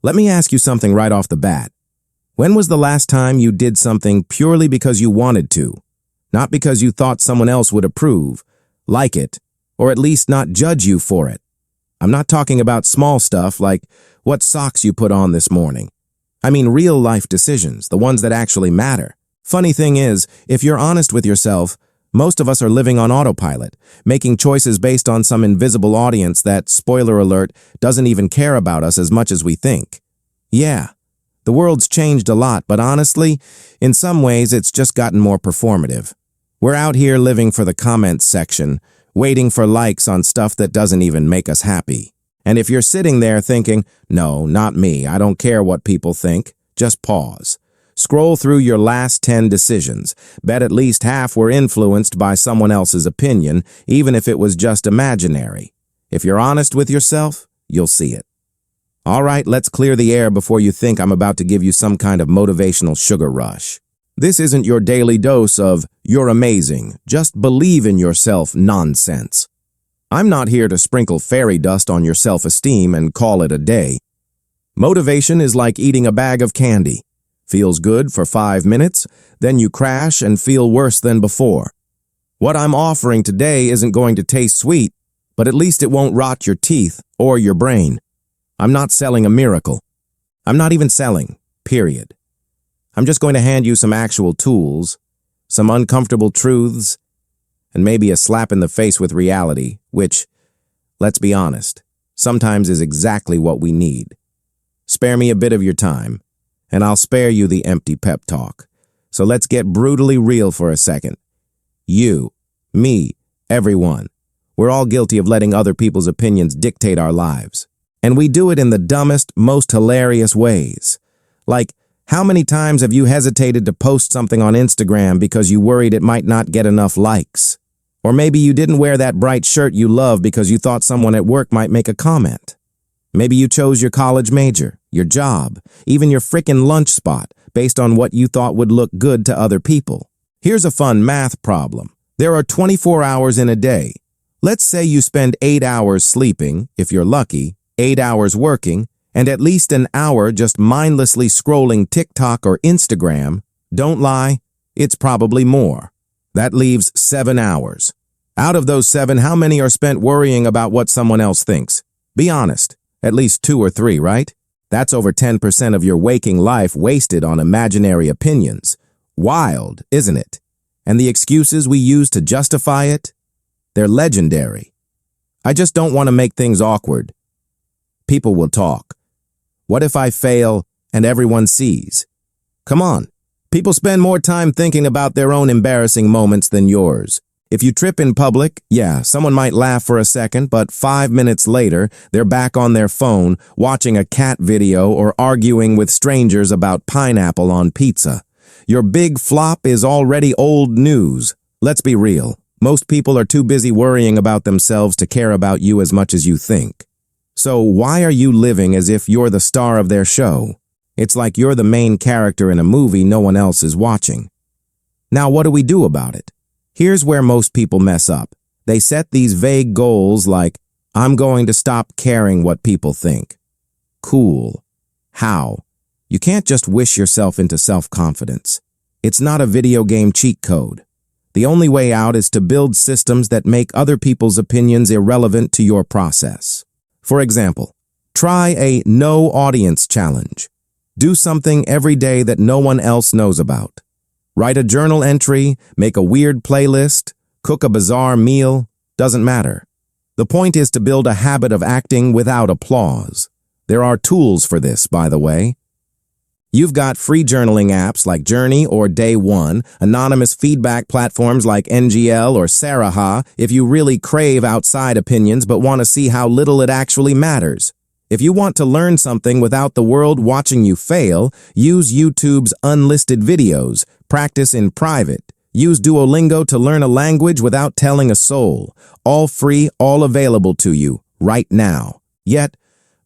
Let me ask you something right off the bat. When was the last time you did something purely because you wanted to, not because you thought someone else would approve, like it, or at least not judge you for it? I'm not talking about small stuff like what socks you put on this morning. I mean real-life decisions, the ones that actually matter. Funny thing is, if you're honest with yourself, most of us are living on autopilot, making choices based on some invisible audience that, spoiler alert, doesn't even care about us as much as we think. Yeah, the world's changed a lot, but honestly, in some ways it's just gotten more performative. We're out here living for the comments section, waiting for likes on stuff that doesn't even make us happy. And if you're sitting there thinking, no, not me, I don't care what people think, just pause. Scroll through your last 10 decisions. Bet at least half were influenced by someone else's opinion, even if it was just imaginary. If you're honest with yourself, you'll see it. All right, let's clear the air before you think I'm about to give you some kind of motivational sugar rush. This isn't your daily dose of, you're amazing, just believe in yourself nonsense. I'm not here to sprinkle fairy dust on your self-esteem and call it a day. Motivation is like eating a bag of candy. Feels good for 5 minutes, then you crash and feel worse than before. What I'm offering today isn't going to taste sweet, but at least it won't rot your teeth or your brain. I'm not selling a miracle. I'm not even selling, period. I'm just going to hand you some actual tools, some uncomfortable truths, and maybe a slap in the face with reality, which, let's be honest, sometimes is exactly what we need. Spare me a bit of your time, and I'll spare you the empty pep talk. So let's get brutally real for a second. You, me, everyone, we're all guilty of letting other people's opinions dictate our lives. And we do it in the dumbest, most hilarious ways. Like, how many times have you hesitated to post something on Instagram because you worried it might not get enough likes? Or maybe you didn't wear that bright shirt you love because you thought someone at work might make a comment. Maybe you chose your college major, your job, even your frickin' lunch spot based on what you thought would look good to other people. Here's a fun math problem. There are 24 hours in a day. Let's say you spend 8 hours sleeping, if you're lucky, 8 hours working, and at least an hour just mindlessly scrolling TikTok or Instagram. Don't lie, it's probably more. That leaves 7 hours. Out of those 7, how many are spent worrying about what someone else thinks? Be honest. At least 2 or 3, right? That's over 10% of your waking life wasted on imaginary opinions. Wild, isn't it? And the excuses we use to justify it? They're legendary. I just don't want to make things awkward. People will talk. What if I fail and everyone sees? Come on. People spend more time thinking about their own embarrassing moments than yours. If you trip in public, yeah, someone might laugh for a second, but 5 minutes later, they're back on their phone, watching a cat video or arguing with strangers about pineapple on pizza. Your big flop is already old news. Let's be real. Most people are too busy worrying about themselves to care about you as much as you think. So why are you living as if you're the star of their show? It's like you're the main character in a movie no one else is watching. Now, what do we do about it? Here's where most people mess up. They set these vague goals like, I'm going to stop caring what people think. Cool. How? You can't just wish yourself into self-confidence. It's not a video game cheat code. The only way out is to build systems that make other people's opinions irrelevant to your process. For example, try a no audience challenge. Do something every day that no one else knows about. Write a journal entry, make a weird playlist, cook a bizarre meal, doesn't matter. The point is to build a habit of acting without applause. There are tools for this, by the way. You've got free journaling apps like Journey or Day One, anonymous feedback platforms like NGL or Saraha if you really crave outside opinions but want to see how little it actually matters. If you want to learn something without the world watching you fail, use YouTube's unlisted videos, practice in private, use Duolingo to learn a language without telling a soul. All free, all available to you, right now. Yet,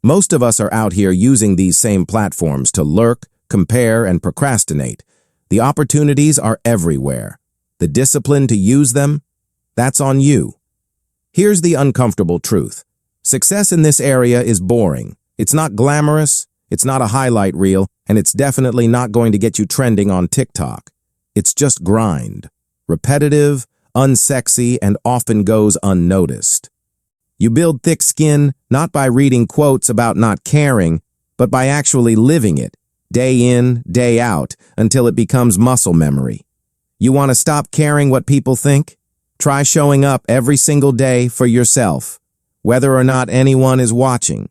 most of us are out here using these same platforms to lurk, compare, and procrastinate. The opportunities are everywhere. The discipline to use them, that's on you. Here's the uncomfortable truth. Success in this area is boring. It's not glamorous. It's not a highlight reel, and it's definitely not going to get you trending on TikTok. It's just grind. Repetitive, unsexy, and often goes unnoticed. You build thick skin not by reading quotes about not caring, but by actually living it, day in, day out, until it becomes muscle memory. You want to stop caring what people think? Try showing up every single day for yourself, whether or not anyone is watching.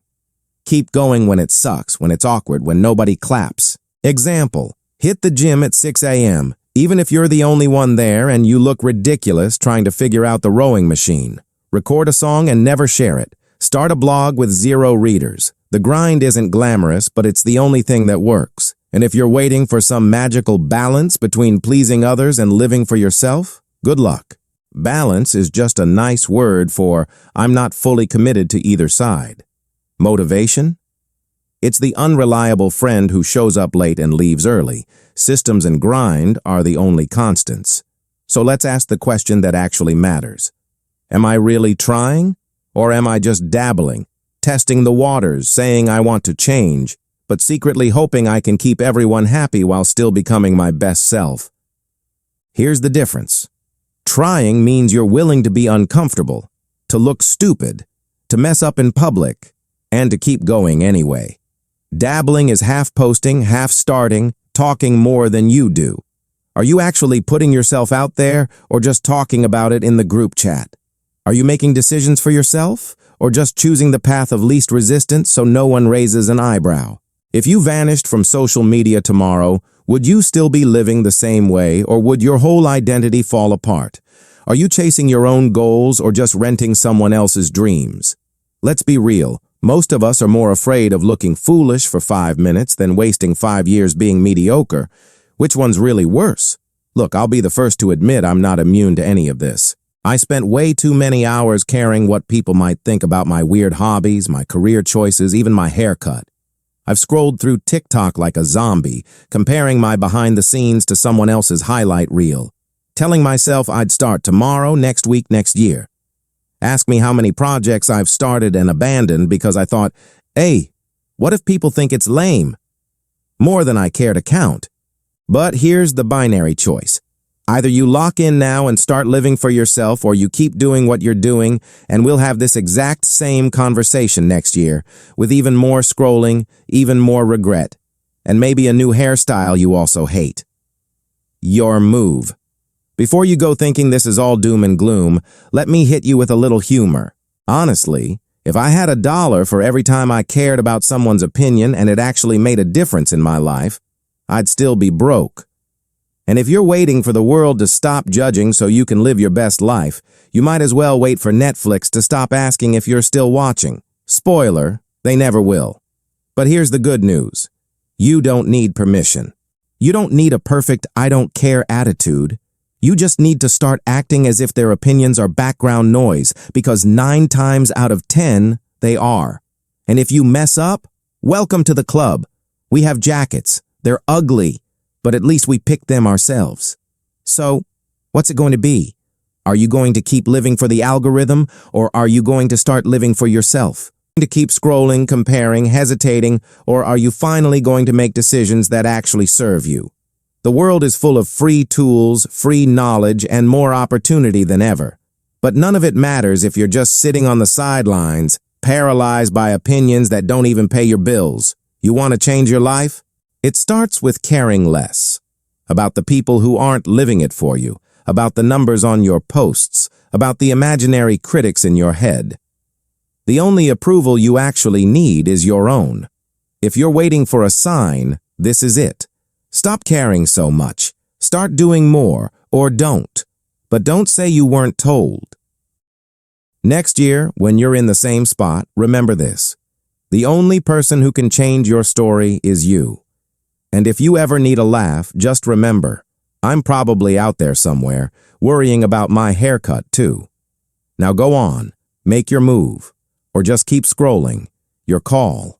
Keep going when it sucks, when it's awkward, when nobody claps. Example, hit the gym at 6 a.m., even if you're the only one there and you look ridiculous trying to figure out the rowing machine. Record a song and never share it. Start a blog with 0 readers. The grind isn't glamorous, but it's the only thing that works. And if you're waiting for some magical balance between pleasing others and living for yourself, good luck. Balance is just a nice word for I'm not fully committed to either side. Motivation? It's the unreliable friend who shows up late and leaves early. Systems and grind are the only constants. So let's ask the question that actually matters. Am I really trying? Or am I just dabbling, testing the waters, saying I want to change, but secretly hoping I can keep everyone happy while still becoming my best self? Here's the difference. Trying means you're willing to be uncomfortable, to look stupid, to mess up in public, and to keep going anyway. Dabbling is half posting, half starting, talking more than you do. Are you actually putting yourself out there or just talking about it in the group chat? Are you making decisions for yourself or just choosing the path of least resistance so no one raises an eyebrow? If you vanished from social media tomorrow, would you still be living the same way or would your whole identity fall apart? Are you chasing your own goals or just renting someone else's dreams? Let's be real. Most of us are more afraid of looking foolish for 5 minutes than wasting 5 years being mediocre. Which one's really worse? Look, I'll be the first to admit I'm not immune to any of this. I spent way too many hours caring what people might think about my weird hobbies, my career choices, even my haircut. I've scrolled through TikTok like a zombie, comparing my behind the scenes to someone else's highlight reel, telling myself I'd start tomorrow, next week, next year. Ask me how many projects I've started and abandoned because I thought, hey, what if people think it's lame? More than I care to count. But here's the binary choice. Either you lock in now and start living for yourself or you keep doing what you're doing and we'll have this exact same conversation next year with even more scrolling, even more regret, and maybe a new hairstyle you also hate. Your move. Before you go thinking this is all doom and gloom, let me hit you with a little humor. Honestly, if I had $1 for every time I cared about someone's opinion and it actually made a difference in my life, I'd still be broke. And if you're waiting for the world to stop judging so you can live your best life, you might as well wait for Netflix to stop asking if you're still watching. Spoiler, they never will. But here's the good news. You don't need permission. You don't need a perfect I don't care attitude. You just need to start acting as if their opinions are background noise, because 9 times out of 10, they are. And if you mess up, welcome to the club. We have jackets. They're ugly, but at least we picked them ourselves. So, what's it going to be? Are you going to keep living for the algorithm, or are you going to start living for yourself? To keep scrolling, comparing, hesitating, or are you finally going to make decisions that actually serve you? The world is full of free tools, free knowledge, and more opportunity than ever. But none of it matters if you're just sitting on the sidelines, paralyzed by opinions that don't even pay your bills. You want to change your life? It starts with caring less. About the people who aren't living it for you, about the numbers on your posts, about the imaginary critics in your head. The only approval you actually need is your own. If you're waiting for a sign, this is it. Stop caring so much. Start doing more, or don't. But don't say you weren't told. Next year, when you're in the same spot, remember this. The only person who can change your story is you. And if you ever need a laugh, just remember, I'm probably out there somewhere, worrying about my haircut too. Now go on, make your move, or just keep scrolling. Your call.